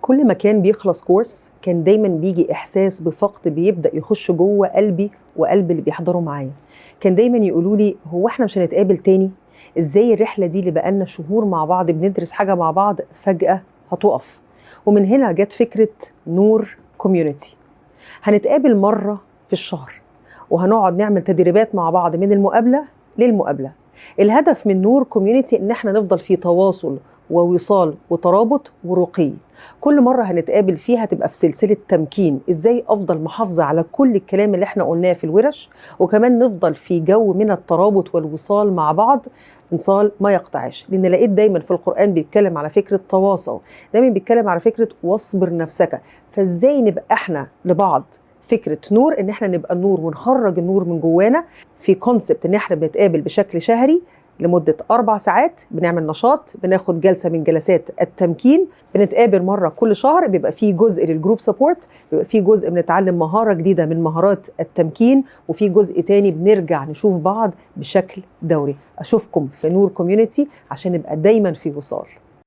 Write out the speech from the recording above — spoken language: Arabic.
كل ما كان بيخلص كورس كان دايما بيجي إحساس بفقد بيبدأ يخش جوه قلبي وقلب اللي بيحضروا معايا. كان دايما يقولوا لي هو احنا مش هنتقابل تاني؟ ازاي الرحلة دي اللي بقالنا شهور مع بعض بندرس حاجة مع بعض فجأة هتقف؟ ومن هنا جت فكرة نور كوميونيتي. هنتقابل مرة في الشهر وهنقعد نعمل تدريبات مع بعض من المقابلة للمقابلة. الهدف من نور كوميونيتي ان احنا نفضل في تواصل ووصال وترابط ورقي. كل مرة هنتقابل فيها تبقى في سلسلة تمكين، ازاي افضل محافظة على كل الكلام اللي احنا قلناه في الورش، وكمان نفضل في جو من الترابط والوصال مع بعض، انصال ما يقطعش. لان لقيت دايما في القرآن بيتكلم على فكرة تواصل، دايما بيتكلم على فكرة واصبر نفسك. فازاي نبقى احنا لبعض فكرة نور، ان احنا نبقى النور ونخرج النور من جوانا في كونسبت ان احنا بنتقابل بشكل شهري لمدة 4 ساعات، بنعمل نشاط، بناخد جلسة من جلسات التمكين، بنتقابل مرة كل شهر، بيبقى فيه جزء للجروب سبورت، بيبقى فيه جزء بنتعلم مهارة جديدة من مهارات التمكين، وفي جزء تاني بنرجع نشوف بعض بشكل دوري. أشوفكم في نور كوميونيتي عشان نبقى دايما في وصال.